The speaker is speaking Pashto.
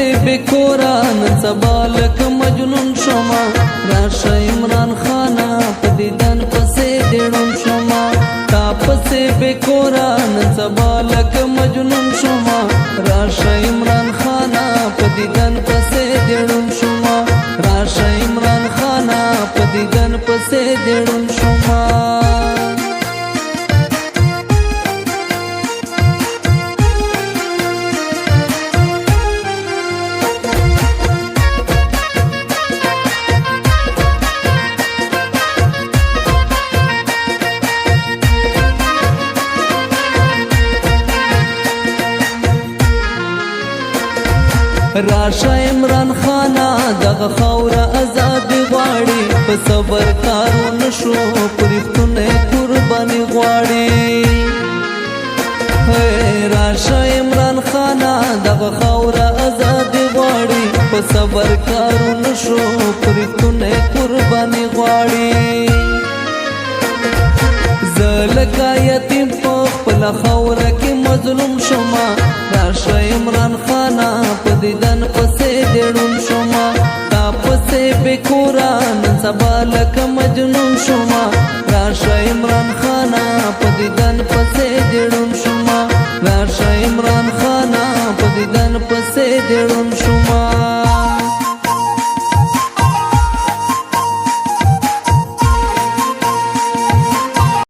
پسې بکورا نن سبا لکه مجنون شوما راشه عمران خانا په دیدن پسې دیړون شوما تا پسې بکورا نن سبا لکه مجنون شوما راشه عمران خانا په دیدن پسې دیړون شوما راشه عمران خانا په دیدن پسې دیړون شوما راشه عمران خانا دغه خاوره آزاد غواړي په صبر کارو نشو پرښتونه قرباني غواړي راشه عمران خانا دغه خاوره آزاد غواړي په صبر کارو نشو پرښتونه قرباني غواړي زلکا یتیم په خپل خاوره کې مظلوم شوما راشه عمران خانا په دیدن پسې دیړون شوما تا پسې بکورا نن سبا لکه مجنون شوما راشه عمران خانا په دیدن پسې دیړون شوما راشه عمران خانا په دیدن پسې دیړون شوما